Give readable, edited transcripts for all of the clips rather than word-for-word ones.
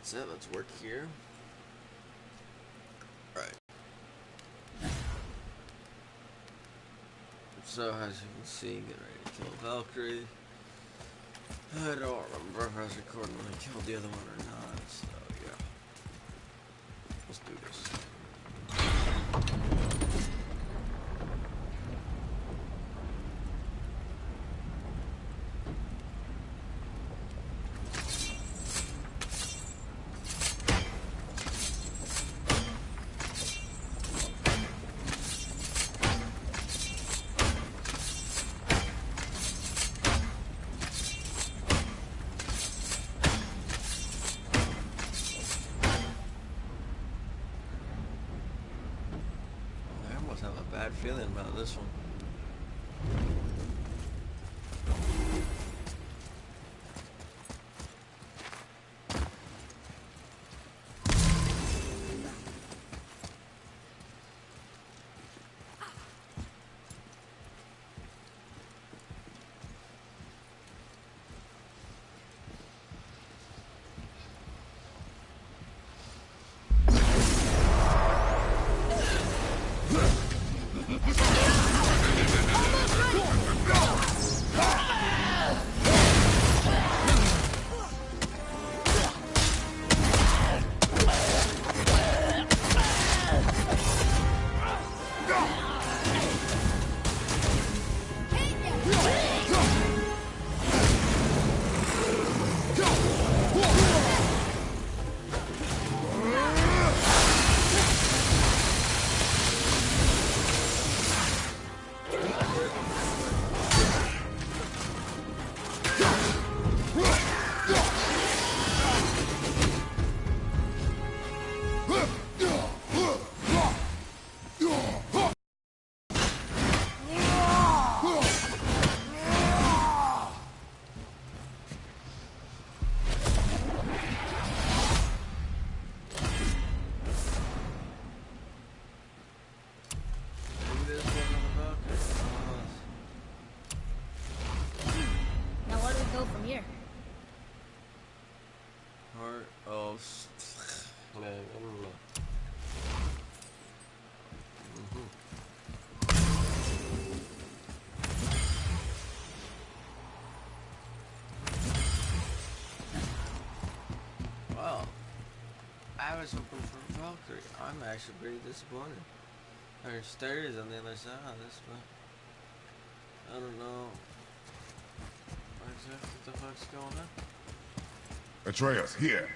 That's it. Let's work here. Right. So as you can see, get ready to kill a Valkyrie. I don't remember if I was recording when I killed the other one or not. So yeah, let's do this. Have a bad feeling about this one. I was hoping for a Valkyrie. I'm actually pretty disappointed. There's stairs on the other side of this, but I don't know exactly what the fuck's going on. Atreus, here.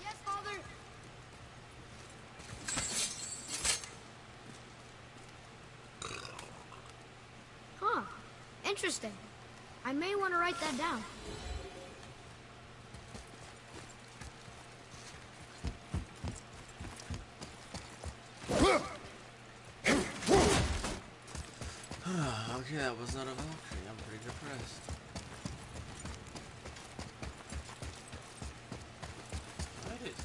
Yes, Father. Huh. Interesting. I may want to write that down. Okay, that was not a Valkyrie. I'm pretty depressed. What is this?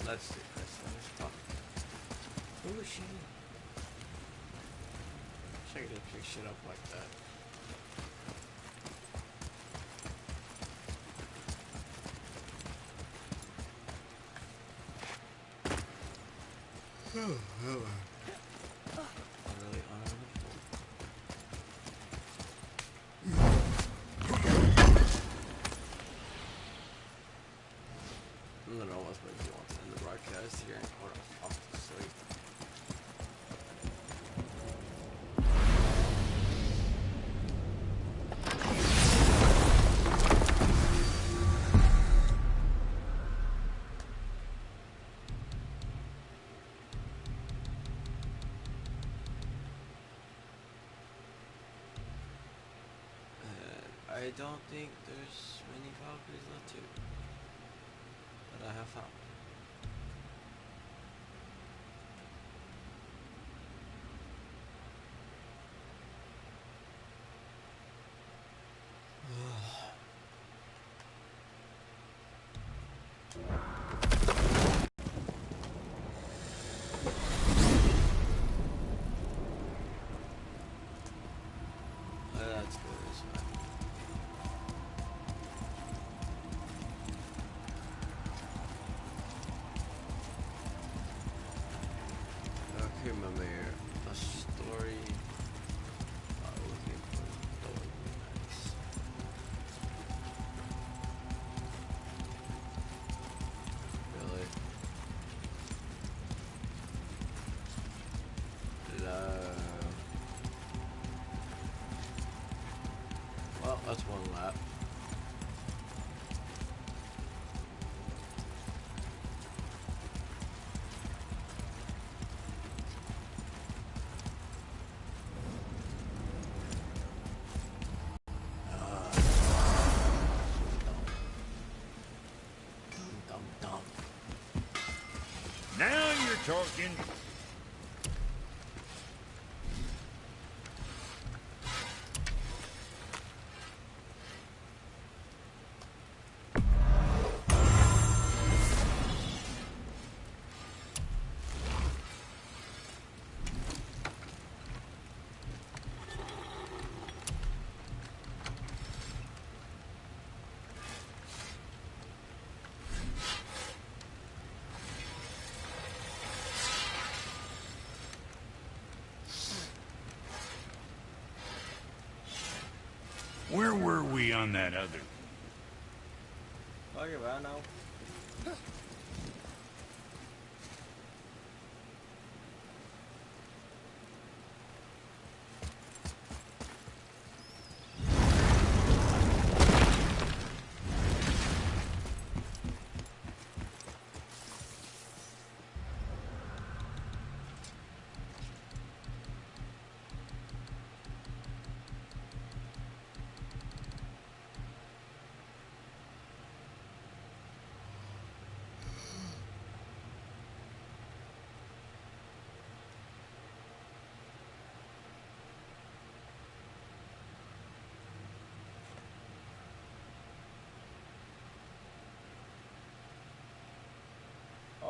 Let's see this. Who is she? Check it, pick shit up like that. Really honorable. I don't know what's making you want to end the broadcast here or off to sleep. I don't think there's many Valkyries left too. That I have found. Let's go this way. Okay, my mayor. A story about looking for Dolomite. Really? Well, that's one lap. Dumb, dumb. Now you're talking. Where were we on that other? Talk about now.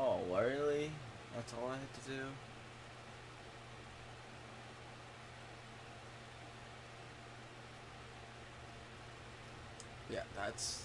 Oh, really? That's all I had to do? Yeah, that's...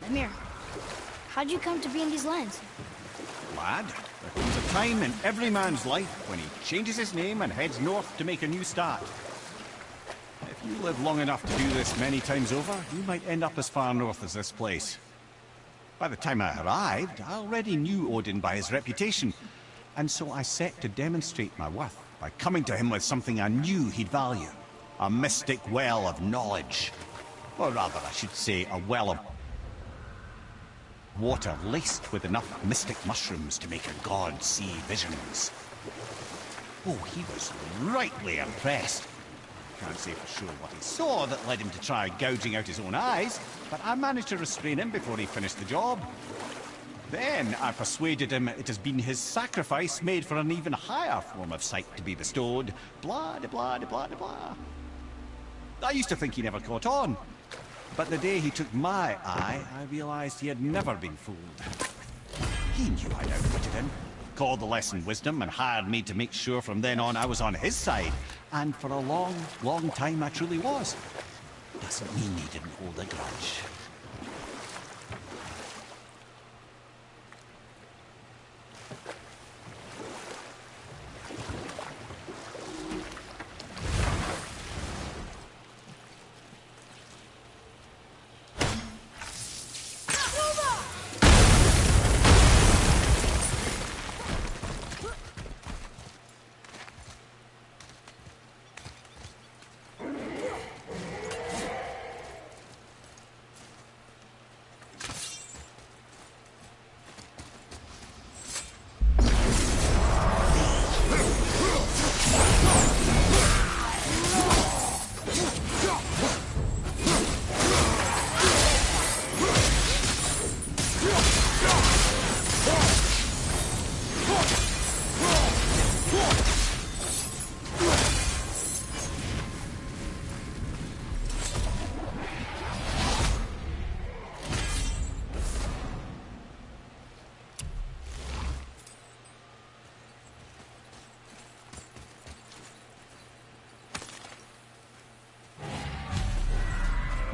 Amir, how'd you come to be in these lands? Lad, there comes a time in every man's life when he changes his name and heads north to make a new start. If you live long enough to do this many times over, you might end up as far north as this place. By the time I arrived, I already knew Odin by his reputation, and so I set to demonstrate my worth by coming to him with something I knew he'd value. A mystic well of knowledge. Or rather, I should say, a well of water laced with enough mystic mushrooms to make a god see visions. Oh, he was rightly impressed. Can't say for sure what he saw that led him to try gouging out his own eyes, but I managed to restrain him before he finished the job. Then I persuaded him it has been his sacrifice made for an even higher form of sight to be bestowed. Blah, de blah, de blah, de blah. I used to think he never caught on. But the day he took my eye, I realized he had never been fooled. He knew I'd outwitted him, called the lesson wisdom, and hired me to make sure from then on I was on his side. And for a long, long time I truly was. Doesn't mean he didn't hold a grudge.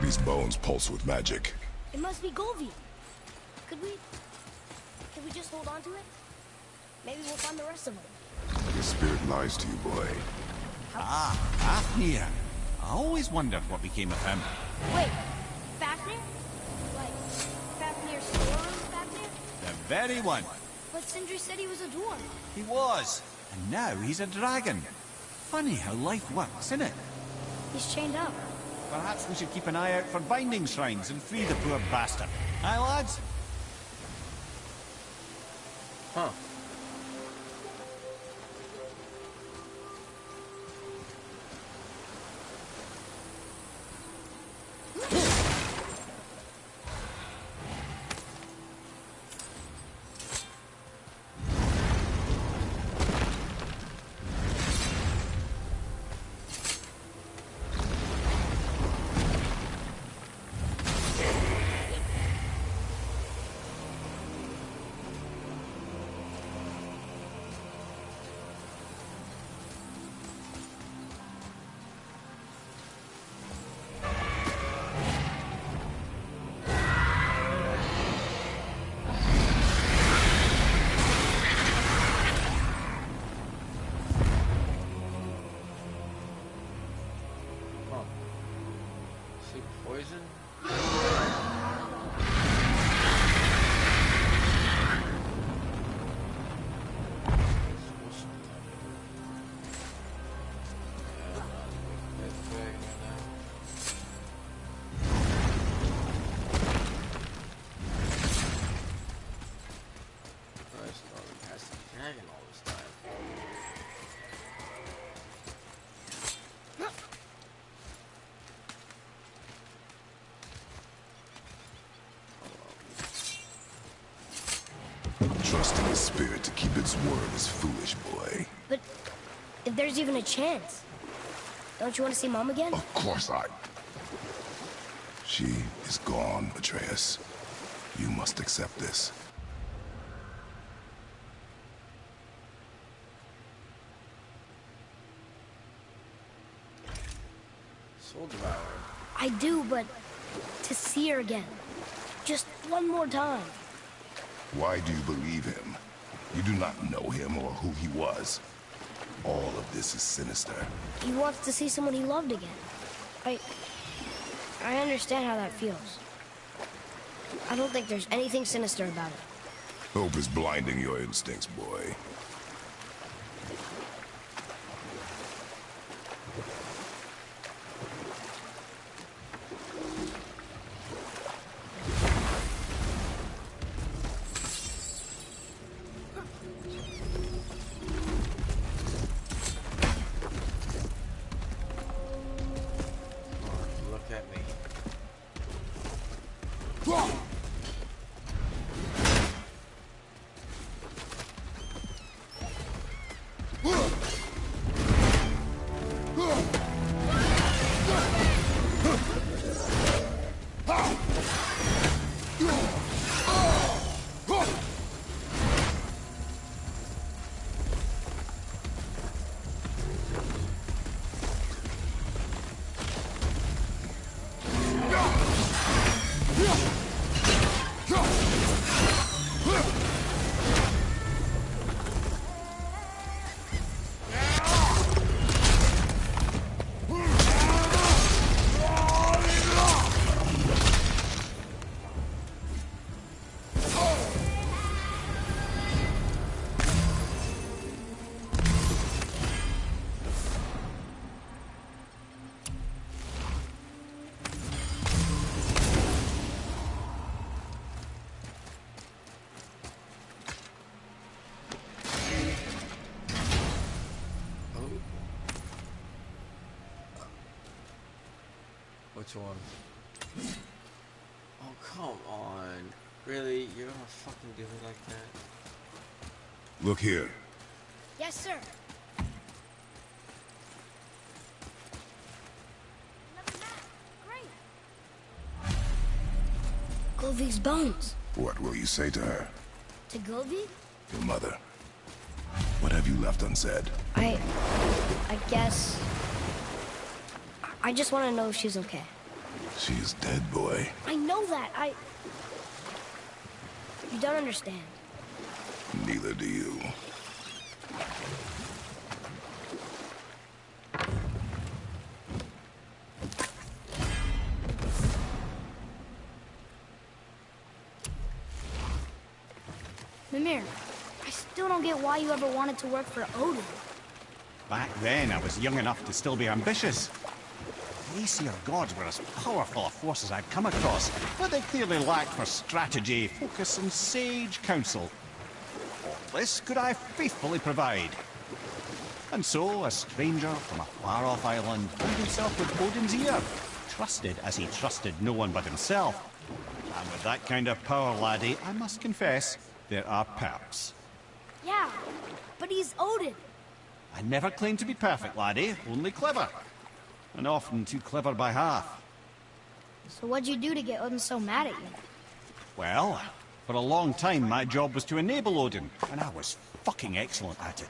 These bones pulse with magic. It must be Govi. Could we just hold on to it? Maybe we'll find the rest of them. Your spirit lies to you, boy. Ah, Fafnir. I always wondered what became of him. Wait, Fafnir? Like, Fafnir's store Fafnir? The very one. But Sindri said he was a dwarf. He was. And now he's a dragon. Funny how life works, isn't it? He's chained up. Perhaps we should keep an eye out for binding shrines and free the poor bastard. Aye, lads? Huh. Poison? Trusting the spirit to keep its word is foolish, boy. But if there's even a chance, don't you want to see Mom again? Of course I... She is gone, Atreus. You must accept this. Soul Devourer. I do, but to see her again. Just one more time. Why do you believe him? You do not know him or who he was. All of this is sinister. He wants to see someone he loved again. I understand how that feels. I don't think there's anything sinister about it. Hope is blinding your instincts, boy. Look at me. Which one? Oh, come on. Really? You're gonna fucking do me like that? Look here. Yes, sir. Another map. Great. Govi's bones. What will you say to her? To Govi? Your mother. What have you left unsaid? I guess... I just want to know if she's okay. She is dead, boy. I know that. You don't understand. Neither do you. Mimir, I still don't get why you ever wanted to work for Odin. Back then, I was young enough to still be ambitious. The Aesir gods were as powerful a force as I'd come across, but they clearly lacked for strategy, focus, and sage counsel. All this could I faithfully provide. And so, a stranger from a far-off island found himself with Odin's ear, trusted as he trusted no one but himself. And with that kind of power, laddie, I must confess, there are perks. Yeah, but he's Odin. I never claimed to be perfect, laddie, only clever. And often too clever by half. So what'd you do to get Odin so mad at you? Well, for a long time my job was to enable Odin, and I was fucking excellent at it.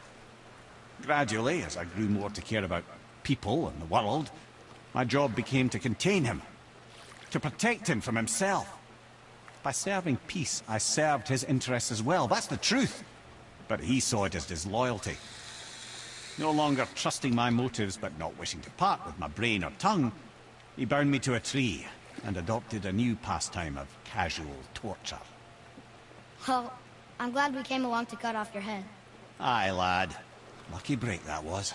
Gradually, as I grew more to care about people and the world, my job became to contain him, to protect him from himself. By serving peace, I served his interests as well, that's the truth. But he saw it as disloyalty. No longer trusting my motives, but not wishing to part with my brain or tongue, he bound me to a tree and adopted a new pastime of casual torture. Well, I'm glad we came along to cut off your head. Aye, lad. Lucky break that was.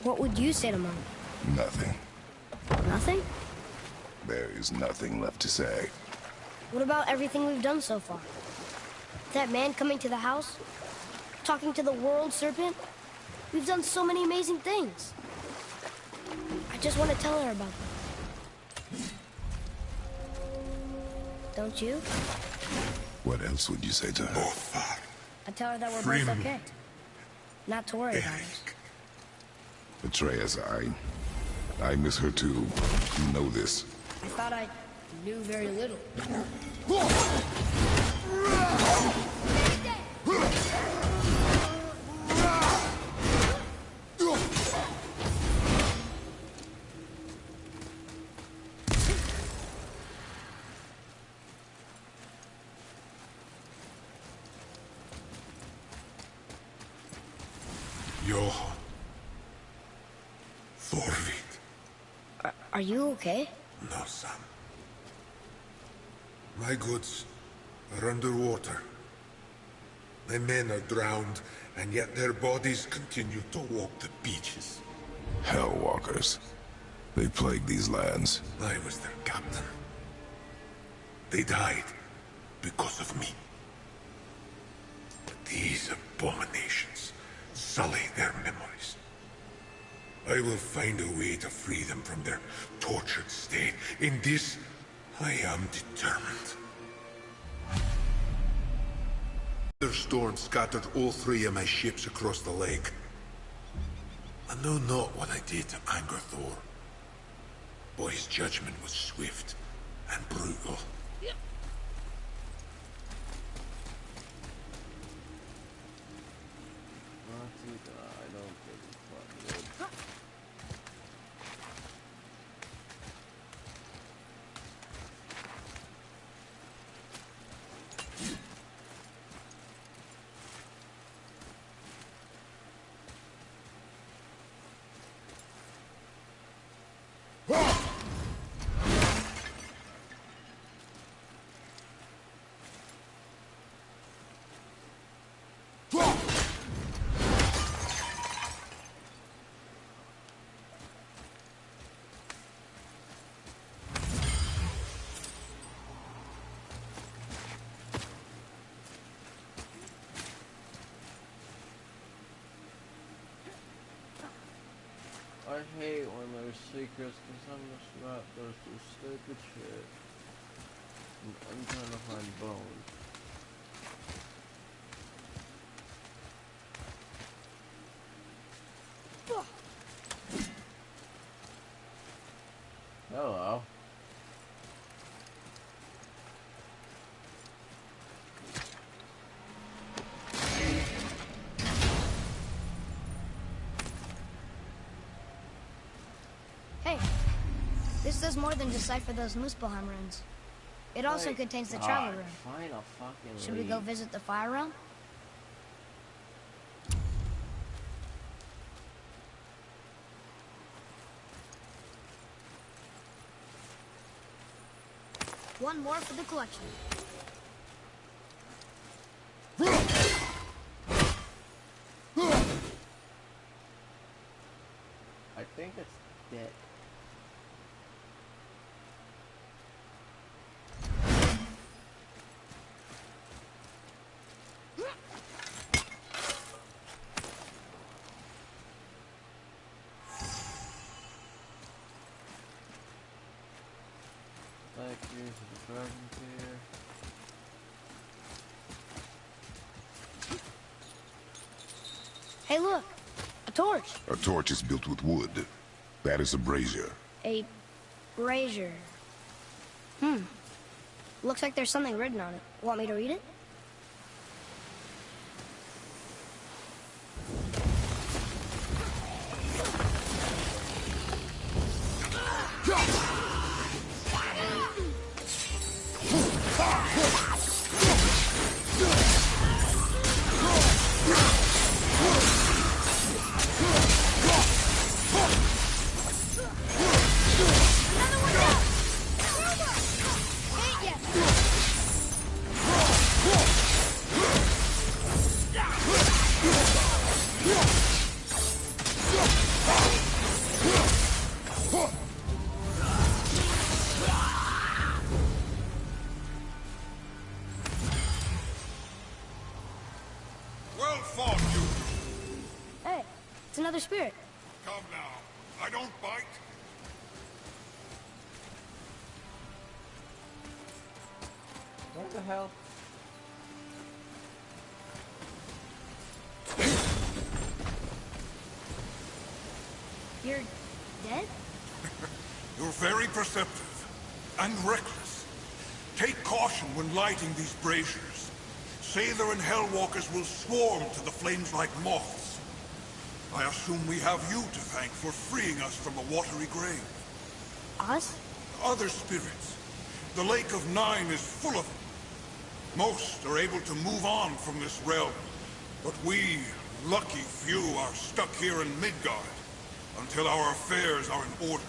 What would you say to Mom? Nothing. Nothing? There is nothing left to say. What about everything we've done so far? That man coming to the house? Talking to the world serpent? We've done so many amazing things. I just want to tell her about them. Don't you? What else would you say to her? I tell her that we're both okay. Not to worry about us. Atreus, I miss her too. You know this. I thought I knew very little. Johan. Thorvik. Are you okay? No, son. My goods are underwater. My men are drowned, and yet their bodies continue to walk the beaches. Hellwalkers. They plague these lands. I was their captain. They died because of me. But these abominations sully their memories. I will find a way to free them from their tortured state. In this, I am determined. The storm scattered all 3 of my ships across the lake. I know not what I did to anger Thor. But his judgment was swift and brutal. I hate when there's secrets because I'm just not those do stupid shit. I'm trying to find bones. Hello. Hey, this does more than decipher those Muspelheim runes. It also contains the travel room. Fine, I'll fucking Should we go visit the fire realm? One more for the collection. I think it's dead. Thank you for the garden here. Hey, look! A torch! A torch is built with wood. That is a brazier. A brazier. Looks like there's something written on it. Want me to read it? Well fought, you. Hey, it's another spirit. Come now. I don't bite. What the hell? You're dead? You're very perceptive and reckless. Take caution when lighting these braziers. Sailor and Hellwalkers will swarm to the flames like moths. I assume we have you to thank for freeing us from a watery grave. Us? Other spirits. The Lake of Nine is full of them. Most are able to move on from this realm, but we, lucky few, are stuck here in Midgard until our affairs are in order.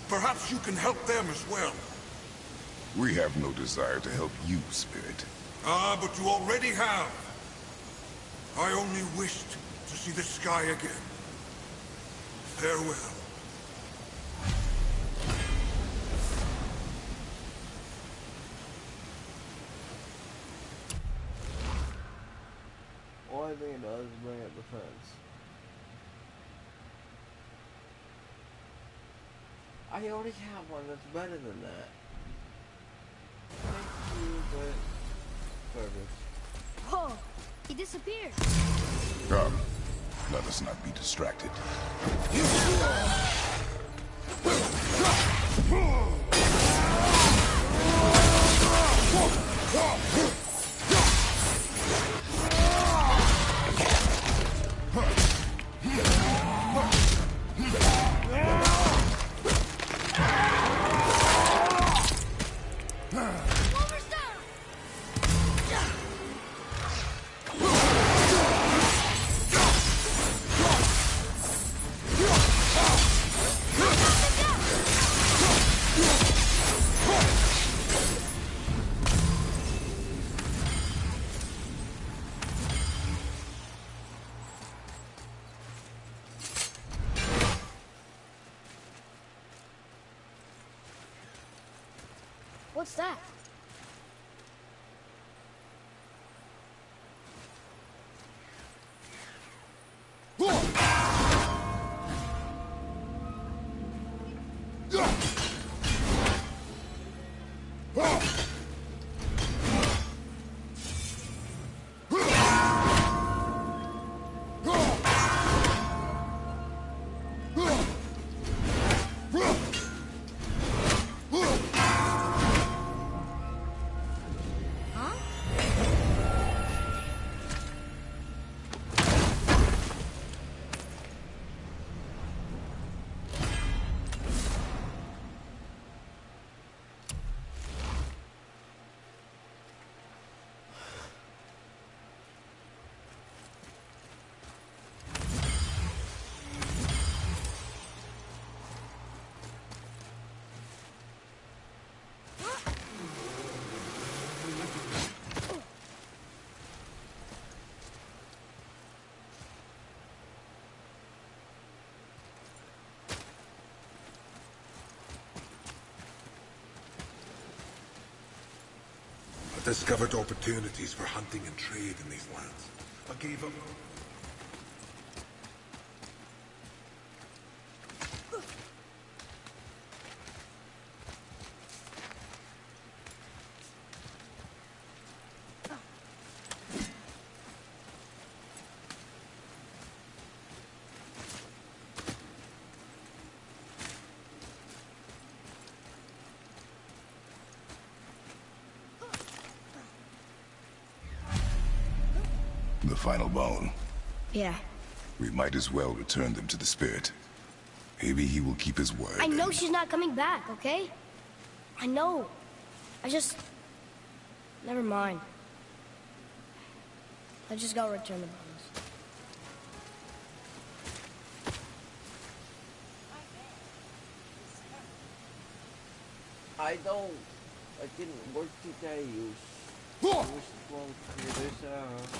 Perhaps you can help them as well. We have no desire to help you, Spirit. Ah, but you already have. I only wished to see the sky again. Farewell. Only thing it does is bring up the fence. I already have one that's better than that. Thank you, but perfect. Whoa! He disappeared! Come, let us not be distracted. What's that? discovered opportunities for hunting and trade in these lands. I gave up. The final bone. Yeah. We might as well return them to the spirit. Maybe he will keep his word. I know she's not coming back, okay? I know. Never mind. I just gotta return the bones. I didn't work today, you supposed to figure this out.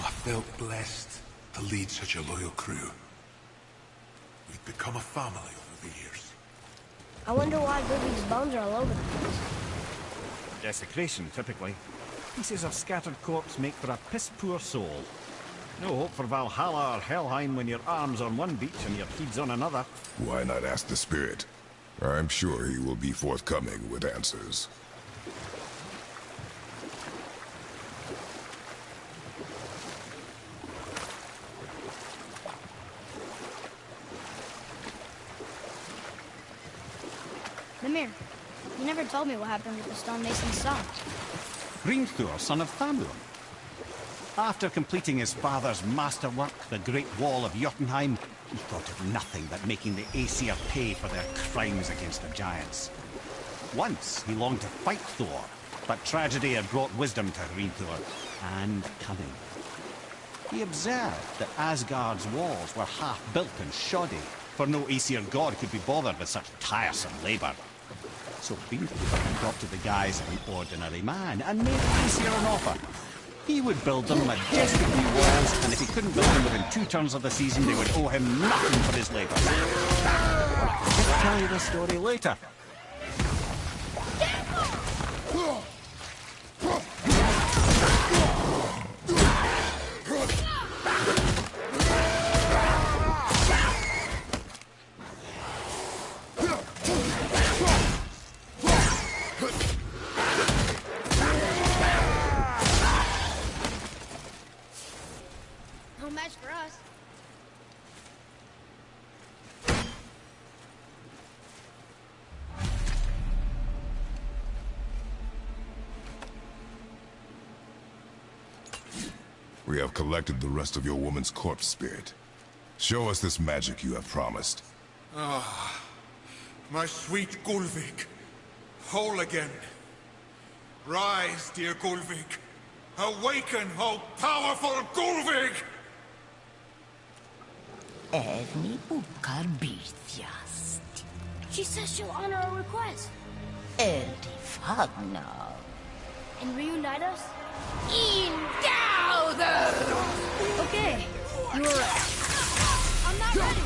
I felt blessed to lead such a loyal crew. We've become a family over the years. I wonder why Ludwig's bones are all over the place. Desecration, typically. Pieces of scattered corpse make for a piss-poor soul. No hope for Valhalla or Helheim when your arm's on one beach and your feet's on another. Why not ask the spirit? I'm sure he will be forthcoming with answers. Mimir, you never told me what happened with the stonemason's son. Hrimthur, son of Thamur. After completing his father's masterwork, the Great Wall of Jotunheim, he thought of nothing but making the Aesir pay for their crimes against the giants. Once he longed to fight Thor, but tragedy had brought wisdom to Hrimthur, and cunning. He observed that Asgard's walls were half-built and shoddy, for no Aesir god could be bothered with such tiresome labor. So Hrimthur adopted the guise of an ordinary man and made Aesir an offer. He would build them majestic new walls, and if he couldn't build them within 2 turns of the season, they would owe him nothing for his labor. I'll tell you the story later. No match for us. We have collected the rest of your woman's corpse spirit. Show us this magic you have promised. Ah, my sweet Gulvik. Whole again. Rise, dear Gulvik. Awaken, O powerful Gulvik! Erni bukar bitjast. She says she'll honor our request Eldi fagna. and reunite us. Indauder! Okay, you were right. I'm not ready.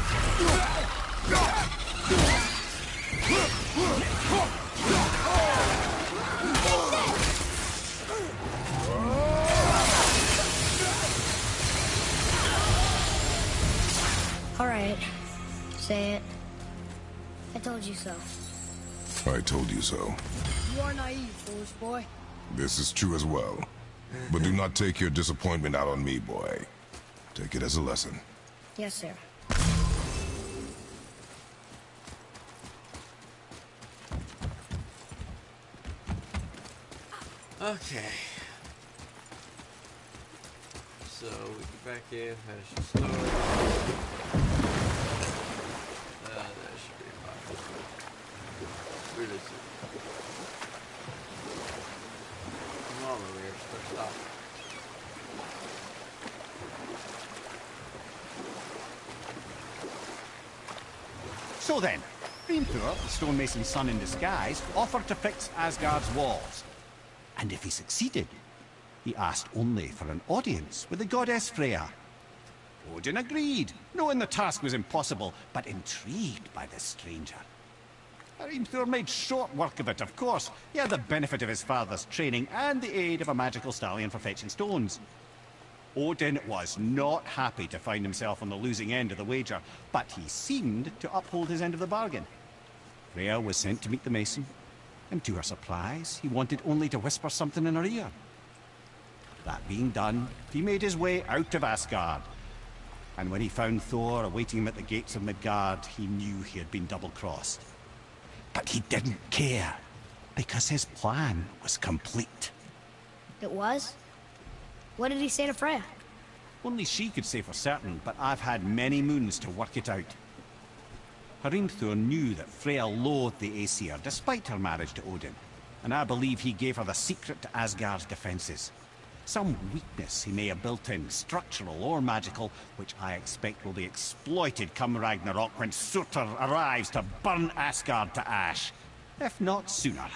All right, say it. I told you so. I told you so. You are naive, foolish boy. This is true as well. But do not take your disappointment out on me, boy. Take it as a lesson. Yes, sir. Okay. So we get back in, finish the story. That should be fine. Really soon. Come on, Maria, stop. So then, Hrimthur, the stonemason's son in disguise, offered to fix Asgard's walls. And if he succeeded, he asked only for an audience with the goddess Freya. Odin agreed, knowing the task was impossible, but intrigued by the stranger. Hrimthur made short work of it, of course. He had the benefit of his father's training and the aid of a magical stallion for fetching stones. Odin was not happy to find himself on the losing end of the wager, but he seemed to uphold his end of the bargain. Freya was sent to meet the mason, and to her surprise, he wanted only to whisper something in her ear. That being done, he made his way out of Asgard. And when he found Thor awaiting him at the gates of Midgard, he knew he had been double-crossed. But he didn't care, because his plan was complete. It was? What did he say to Freya? Only she could say for certain, but I've had many moons to work it out. Hrimthur knew that Freya loathed the Aesir, despite her marriage to Odin, and I believe he gave her the secret to Asgard's defenses. Some weakness he may have built in, structural or magical, which I expect will be exploited come Ragnarok when Surtur arrives to burn Asgard to ash, if not sooner.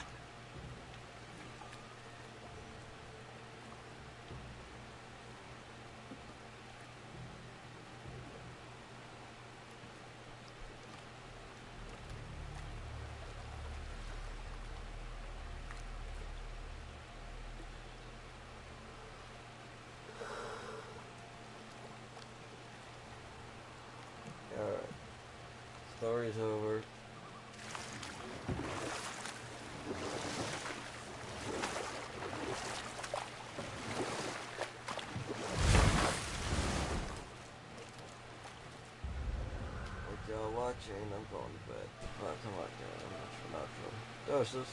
Alright. Story's over. Thank y'all watching. I'm going to bed. Come on, guys. I'm much for not. Doses.